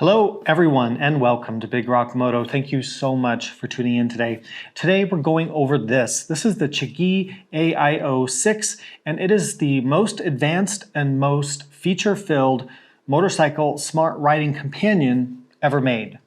Hello everyone and welcome to Big Rock Moto. Thank you so much for tuning in today. Today we're going over this. This is the Chigee AIO-6 and it is the most advanced and most feature-filled motorcycle smart riding companion ever made.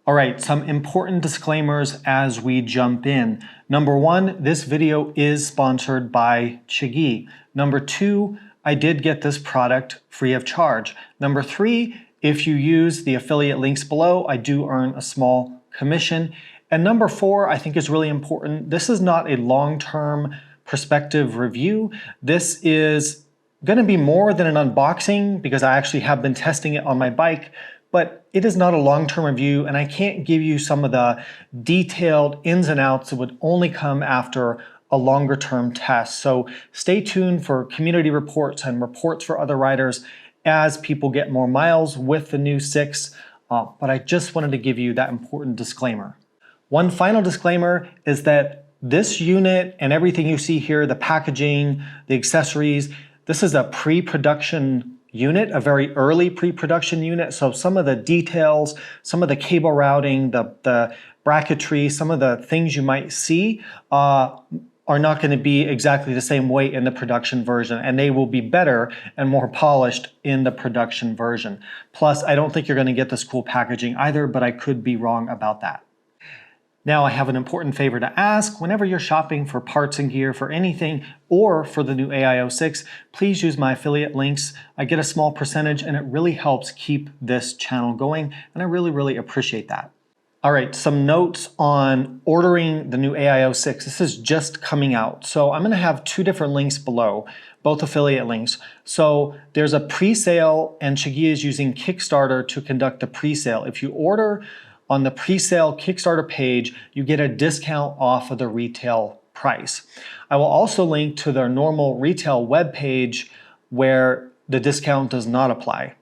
All right, some important disclaimers as we jump in. Number one, this video is sponsored by Chigee. Number two, I did get this product free of charge. Number three, if you use the affiliate links below, I do earn a small commission. And number four, I think is really important. This is not a long-term perspective review. This is going to be more than an unboxing because I actually have been testing it on my bike, but it is not a long-term review and I can't give you some of the detailed ins and outs that would only come after a longer-term test. So stay tuned for community reports and reports for other riders as people get more miles with the new 6, but I just wanted to give you that important disclaimer. One final disclaimer is that this unit and everything you see here, the packaging, the accessories, this is a pre-production unit, a very early pre-production unit, so some of the details, some of the cable routing, the bracketry, some of the things you might see are not going to be exactly the same way in the production version, and they will be better and more polished in the production version. Plus, I don't think you're going to get this cool packaging either, but I could be wrong about that. Now, I have an important favor to ask. Whenever you're shopping for parts and gear for anything or for the new AIO-6, please use my affiliate links. I get a small percentage and it really helps keep this channel going, and I really appreciate that. All right, some notes on ordering the new AIO-6. This is just coming out. So I'm gonna have two different links below, both affiliate links. So there's a pre-sale and Chigee is using Kickstarter to conduct the pre-sale. If you order on the pre-sale Kickstarter page, you get a discount off of the retail price. I will also link to their normal retail webpage where the discount does not apply.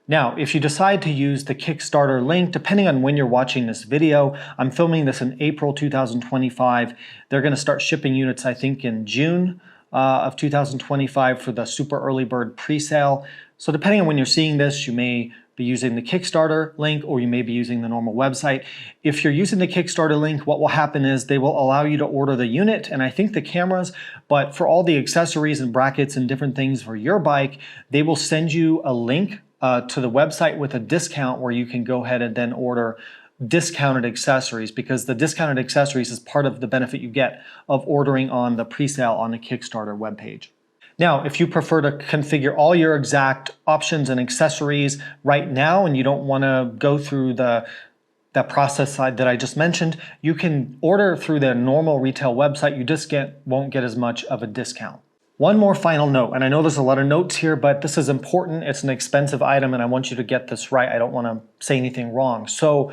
Now, if you decide to use the Kickstarter link, depending on when you're watching this video, I'm filming this in April 2025. They're going to start shipping units, I think, in June of 2025 for the super early bird pre-sale. So depending on when you're seeing this, you may be using the Kickstarter link or you may be using the normal website. If you're using the Kickstarter link, what will happen is they will allow you to order the unit and I think the cameras, but for all the accessories and brackets and different things for your bike, they will send you a link to the website with a discount where you can go ahead and then order discounted accessories, because the discounted accessories is part of the benefit you get of ordering on the pre-sale on the Kickstarter webpage. Now, if you prefer to configure all your exact options and accessories right now and you don't want to go through that process that I just mentioned, you can order through the normal retail website. You just won't get as much of a discount. One more final note, and I know there's a lot of notes here, but this is important. It's an expensive item and I want you to get this right. I don't want to say anything wrong. So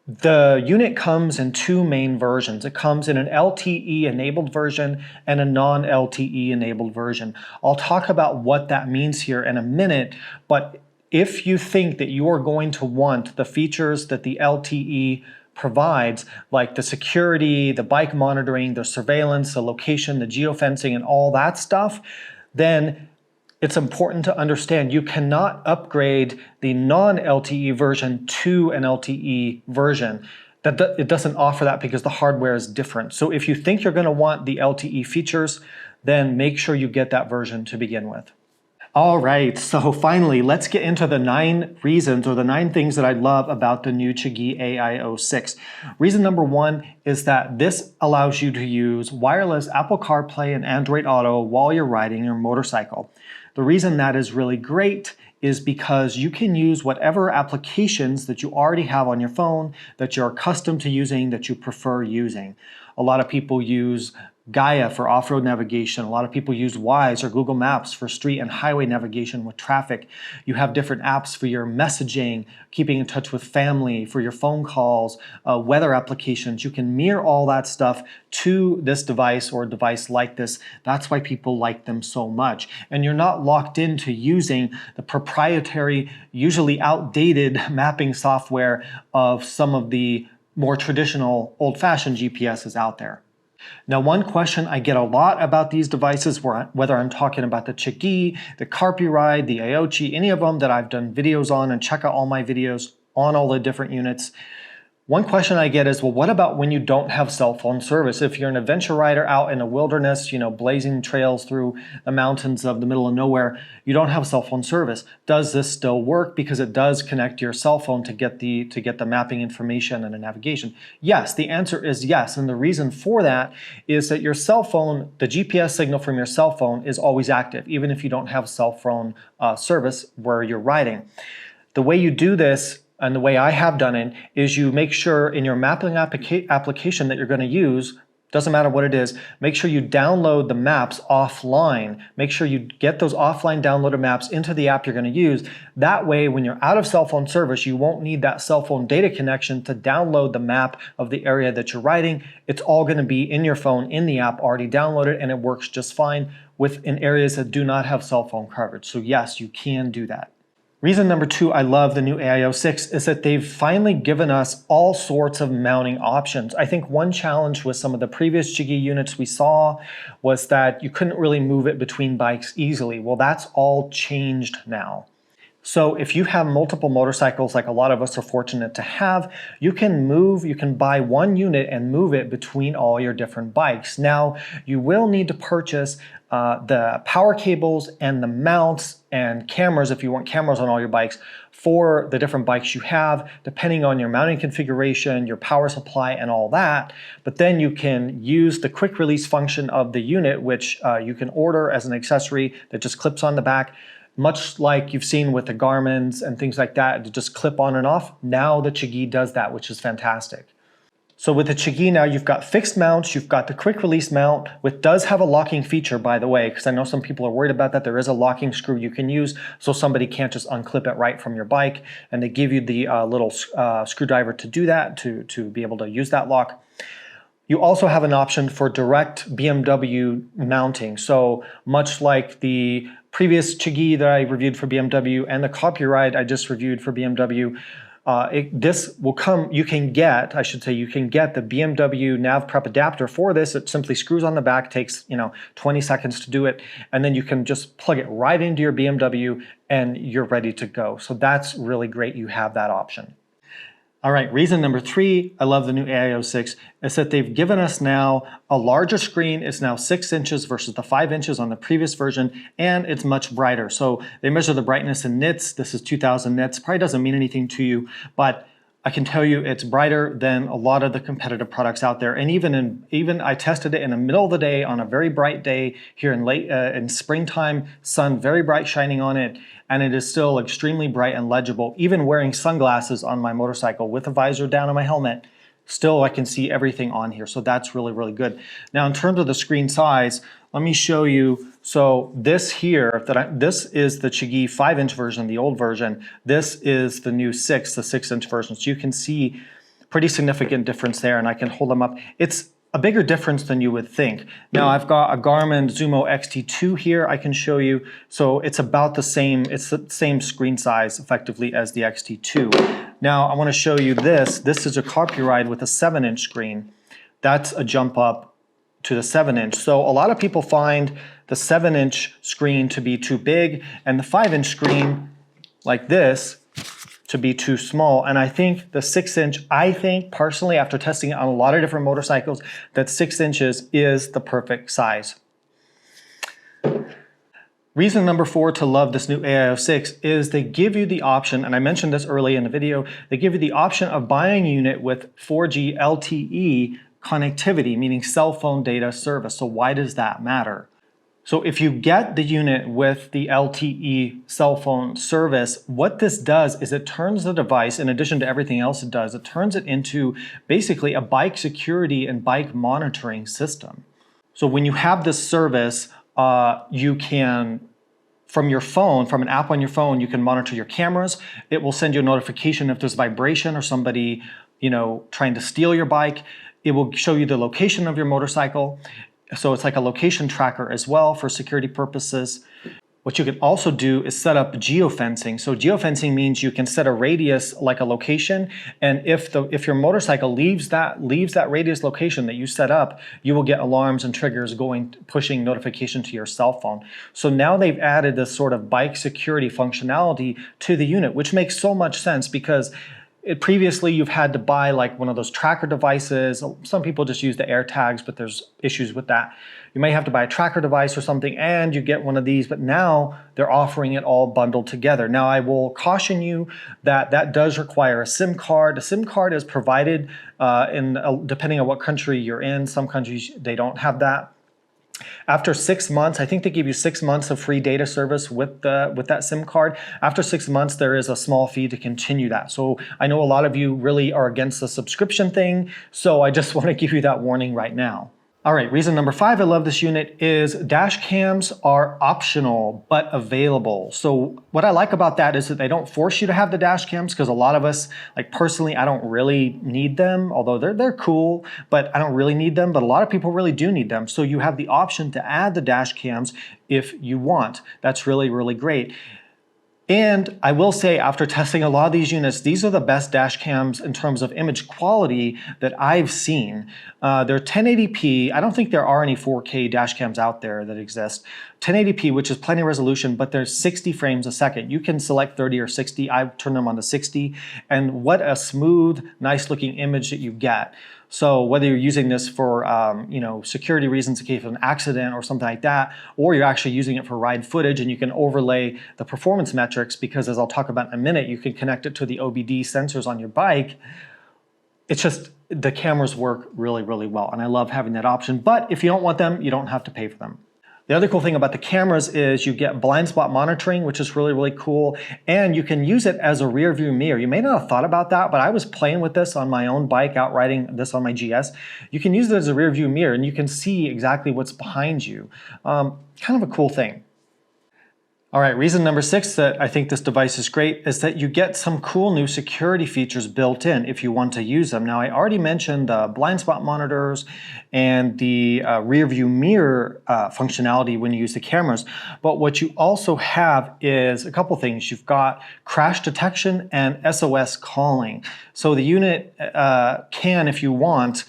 the unit comes in two main versions. It comes in an LTE enabled version and a non-LTE enabled version. I'll talk about what that means here in a minute, but if you think that you are going to want the features that the LTE provides, like the security, the bike monitoring, the surveillance, the location, the geofencing, and all that stuff, then it's important to understand you cannot upgrade the non-LTE version to an LTE version. It doesn't offer that because the hardware is different. So if you think you're going to want the LTE features, then make sure you get that version to begin with. All right, so finally, let's get into the 9 reasons or the 9 things that I love about the new Chigee AIO-6. Reason number 1 is that this allows you to use wireless Apple CarPlay and Android Auto while you're riding your motorcycle. The reason that is really great is because you can use whatever applications that you already have on your phone that you're accustomed to using, that you prefer using. A lot of people use Gaia for off-road navigation. A lot of people use Wise or Google Maps for street and highway navigation with traffic. You have different apps for your messaging, keeping in touch with family, for your phone calls, weather applications. You can mirror all that stuff to this device or a device like this. That's why people like them so much. And you're not locked into using the proprietary, usually outdated mapping software of some of the more traditional old-fashioned GPSs out there. Now, one question I get a lot about these devices, whether I'm talking about the Chigee, the Carpuride, the Aoocci, any of them that I've done videos on, and check out all my videos on all the different units. One question I get is, well, what about when you don't have cell phone service? If you're an adventure rider out in the wilderness, blazing trails through the mountains of the middle of nowhere, you don't have cell phone service. Does this still work? Because it does connect to your cell phone to get the mapping information and the navigation. Yes, the answer is yes. And the reason for that is that your cell phone, the GPS signal from your cell phone is always active, even if you don't have cell phone service where you're riding. The way you do this, and the way I have done it, is you make sure in your mapping application that you're going to use, doesn't matter what it is, make sure you download the maps offline. Make sure you get those offline downloaded maps into the app you're going to use. That way, when you're out of cell phone service, you won't need that cell phone data connection to download the map of the area that you're riding. It's all going to be in your phone, in the app, already downloaded, and it works just fine in areas that do not have cell phone coverage. So yes, you can do that. Reason number 2 I love the new AIO-6 is that they've finally given us all sorts of mounting options. I think one challenge with some of the previous Chigee units we saw was that you couldn't really move it between bikes easily. Well, that's all changed now. So if you have multiple motorcycles, like a lot of us are fortunate to have, you can buy one unit and move it between all your different bikes. Now, you will need to purchase the power cables and the mounts and cameras, if you want cameras on all your bikes, for the different bikes you have, depending on your mounting configuration, your power supply, and all that. But then you can use the quick release function of the unit, which you can order as an accessory that just clips on the back. Much like you've seen with the Garmins and things like that, to just clip on and off. Now the Chigee does that, which is fantastic. So with the Chigee now, you've got fixed mounts, you've got the quick release mount, which does have a locking feature, by the way, because I know some people are worried about that. There is a locking screw you can use, so somebody can't just unclip it right from your bike, and they give you the little screwdriver to do that, to be able to use that lock. You also have an option for direct BMW mounting. So much like the previous Chigee that I reviewed for BMW and the Carpuride I just reviewed for BMW, this will come, you can get the BMW nav prep adapter for this. It simply screws on the back, takes 20 seconds to do it, and then you can just plug it right into your BMW and you're ready to go. So that's really great, you have that option. All right, reason number 3, I love the new AIO-6, is that they've given us now a larger screen. It's now 6 inches versus the 5 inches on the previous version, and it's much brighter. So they measure the brightness in nits. This is 2000 nits. Probably doesn't mean anything to you, but I can tell you it's brighter than a lot of the competitive products out there. And even I tested it in the middle of the day on a very bright day here in springtime, sun very bright shining on it, and it is still extremely bright and legible. Even wearing sunglasses on my motorcycle with a visor down on my helmet, still I can see everything on here. So that's really, really good. Now in terms of the screen size, let me show you. So this here, this is the Chigee 5-inch version, the old version. This is the new 6, the 6-inch version. So you can see pretty significant difference there, and I can hold them up. It's a bigger difference than you would think. Now I've got a Garmin Zumo XT2 here I can show you. So it's about the same, it's the same screen size effectively as the XT2. Now I want to show you this. This is a Carpuride with a 7-inch screen. That's a jump up to the 7-inch. So a lot of people find the 7-inch screen to be too big and the 5-inch screen like this to be too small. And I think the 6-inch, personally, after testing it on a lot of different motorcycles, that 6 inches is the perfect size. Reason number 4 to love this new AIO-6 is they give you the option, and I mentioned this early in the video, they give you the option of buying a unit with 4G LTE connectivity, meaning cell phone data service. So why does that matter? So if you get the unit with the LTE cell phone service, what this does is it turns the device, in addition to everything else it does, it turns it into basically a bike security and bike monitoring system. So when you have this service, you can, from your phone, from an app on your phone, you can monitor your cameras. It will send you a notification if there's vibration or somebody, trying to steal your bike. It will show you the location of your motorcycle. So it's like a location tracker as well for security purposes. What you can also do is set up geofencing. So geofencing means you can set a radius like a location, and if your motorcycle leaves that radius location that you set up, you will get alarms and triggers pushing notification to your cell phone. So now they've added this sort of bike security functionality to the unit, which makes so much sense because previously you've had to buy like one of those tracker devices. Some people just use the AirTags, but there's issues with that. You may have to buy a tracker device or something and you get one of these, but now they're offering it all bundled together. Now I will caution you that that does require a SIM card. A SIM card is provided depending on what country you're in. Some countries, they don't have that. After 6 months, I think they give you 6 months of free data service with that SIM card. After 6 months, there is a small fee to continue that. So I know a lot of you really are against the subscription thing, so I just want to give you that warning right now. All right, reason number 5 I love this unit is dash cams are optional but available. So what I like about that is that they don't force you to have the dash cams, because a lot of us, like personally, I don't really need them, although they're cool, but I don't really need them, but a lot of people really do need them. So you have the option to add the dash cams if you want. That's really, really great. And I will say, after testing a lot of these units, these are the best dash cams in terms of image quality that I've seen. They're 1080p. I don't think there are any 4K dash cams out there that exist. 1080p, which is plenty of resolution, but there's 60 frames a second. You can select 30 or 60. I've turned them on to 60. And what a smooth, nice looking image that you get. So whether you're using this for security reasons in case of an accident or something like that, or you're actually using it for ride footage, and you can overlay the performance metrics, because as I'll talk about in a minute, you can connect it to the OBD sensors on your bike. It's just, the cameras work really, really well, and I love having that option. But if you don't want them, you don't have to pay for them. The other cool thing about the cameras is you get blind spot monitoring, which is really, really cool. And you can use it as a rear view mirror. You may not have thought about that, but I was playing with this on my own bike, out riding this on my GS. You can use it as a rear view mirror and you can see exactly what's behind you. Kind of a cool thing. All right, reason number 6 that I think this device is great is that you get some cool new security features built in if you want to use them. Now, I already mentioned the blind spot monitors and the rear view mirror functionality when you use the cameras, but what you also have is a couple things. You've got crash detection and SOS calling. So the unit can, if you want,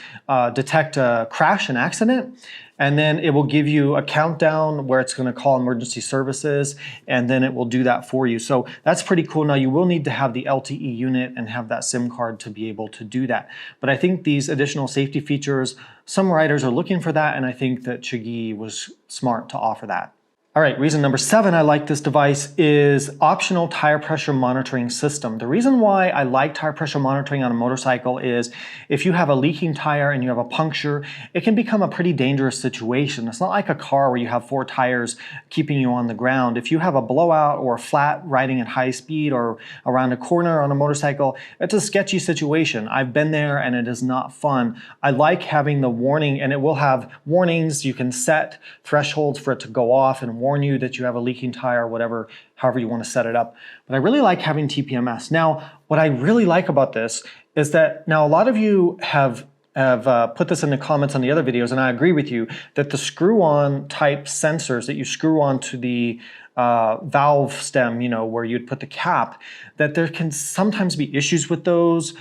detect a crash, an accident, and then it will give you a countdown where it's going to call emergency services, and then it will do that for you. So that's pretty cool. Now, you will need to have the LTE unit and have that SIM card to be able to do that. But I think these additional safety features, some riders are looking for that, and I think that Chigee was smart to offer that. All right, reason number 7 I like this device is optional tire pressure monitoring system. The reason why I like tire pressure monitoring on a motorcycle is if you have a leaking tire and you have a puncture, it can become a pretty dangerous situation. It's not like a car where you have 4 tires keeping you on the ground. If you have a blowout or a flat riding at high speed or around a corner on a motorcycle, it's a sketchy situation. I've been there and it is not fun. I like having the warning, and it will have warnings. You can set thresholds for it to go off and warn you that you have a leaking tire, whatever, however you want to set it up. But I really like having TPMS. Now, what I really like about this is that now a lot of you have put this in the comments on the other videos, and I agree with you that the screw-on type sensors that you screw onto the valve stem, where you'd put the cap, that there can sometimes be issues with those.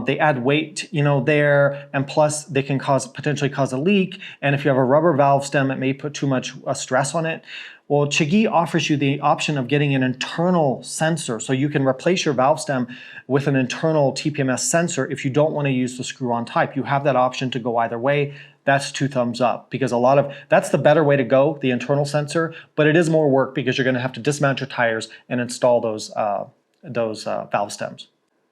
They add weight, there, and plus they can potentially cause a leak. And if you have a rubber valve stem, it may put too much stress on it. Well, Chigee offers you the option of getting an internal sensor, so you can replace your valve stem with an internal TPMS sensor if you don't want to use the screw-on type. You have that option to go either way. That's 2 thumbs up, because that's the better way to go, the internal sensor, but it is more work because you're going to have to dismount your tires and install those valve stems.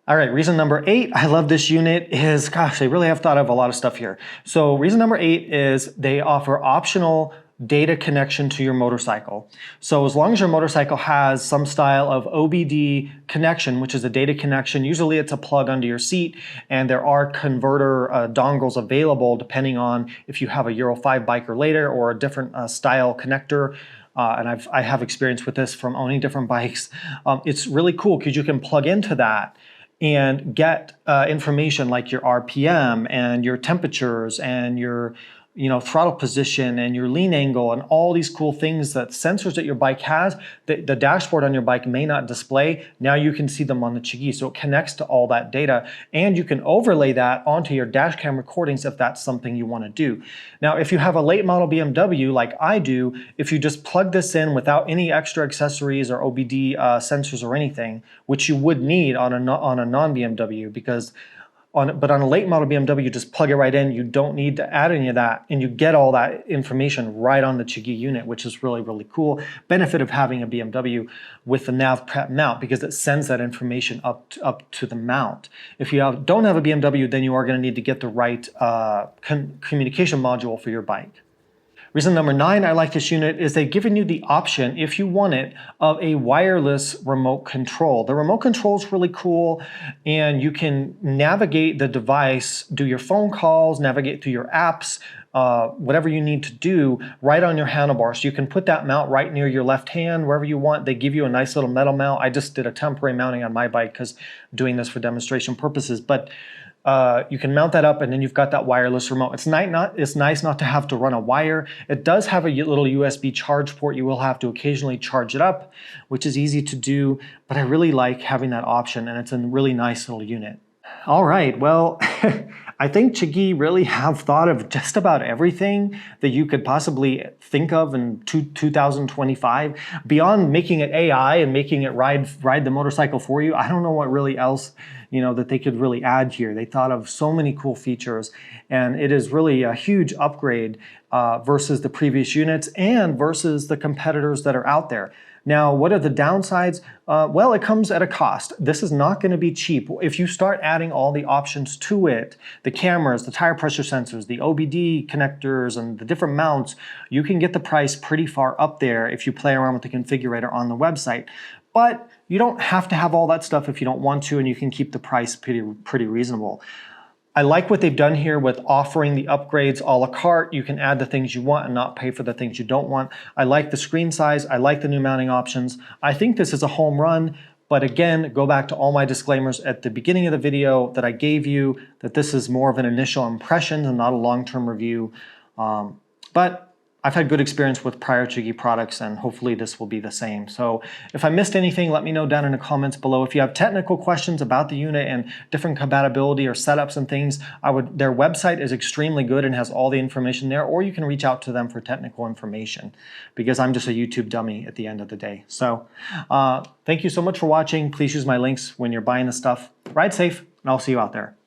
All right, reason number 8 I love this unit is, gosh, they really have thought of a lot of stuff here. So reason number 8 is they offer optional data connection to your motorcycle. So as long as your motorcycle has some style of OBD connection, which is a data connection, usually it's a plug under your seat, and there are converter dongles available depending on if you have a Euro 5 bike or later, or a different style connector. And I have experience with this from owning different bikes. It's really cool because you can plug into that and get information like your RPM and your temperatures and your throttle position and your lean angle and all these cool things that sensors that your bike has, the dashboard on your bike may not display. Now you can see them on the Chigee. So it connects to all that data, and you can overlay that onto your dash cam recordings if that's something you want to do. Now, if you have a late model BMW like I do, if you just plug this in without any extra accessories or OBD sensors or anything, which you would need on a non-BMW, because but on a late model BMW, you just plug it right in. You don't need to add any of that, and you get all that information right on the Chigee unit, which is really, really cool. Benefit of having a BMW with the nav prep mount, because it sends that information up to the mount. If you don't have a BMW, then you are going to need to get the right communication module for your bike. Reason number 9 I like this unit is they've given you the option, if you want it, of a wireless remote control. The remote control is really cool, and you can navigate the device, do your phone calls, navigate through your apps, whatever you need to do right on your handlebar. So you can put that mount right near your left hand, wherever you want. They give you a nice little metal mount. I just did a temporary mounting on my bike because I'm doing this for demonstration purposes. But you can mount that up, and then you've got that wireless remote. It's nice not to have to run a wire. It does have a little USB charge port. You will have to occasionally charge it up, which is easy to do, but I really like having that option, and it's a really nice little unit. All right, well, I think Chigee really have thought of just about everything that you could possibly think of in 2025. Beyond making it AI and making it ride the motorcycle for you, I don't know what really else that they could really add here. They thought of so many cool features, and it is really a huge upgrade versus the previous units and versus the competitors that are out there. Now, what are the downsides? Well, it comes at a cost. This is not going to be cheap. If you start adding all the options to it, the cameras, the tire pressure sensors, the OBD connectors, and the different mounts, you can get the price pretty far up there if you play around with the configurator on the website. But you don't have to have all that stuff if you don't want to, and you can keep the price pretty reasonable. I like what they've done here with offering the upgrades a la carte. You can add the things you want and not pay for the things you don't want. I like the screen size. I like the new mounting options. I think this is a home run, but again, go back to all my disclaimers at the beginning of the video that I gave you, that this is more of an initial impression and not a long-term review. But I've had good experience with prior Chigee products, and hopefully this will be the same. So if I missed anything, let me know down in the comments below. If you have technical questions about the unit and different compatibility or setups and things, their website is extremely good and has all the information there, or you can reach out to them for technical information, because I'm just a YouTube dummy at the end of the day. So thank you so much for watching. Please use my links when you're buying the stuff. Ride safe, and I'll see you out there.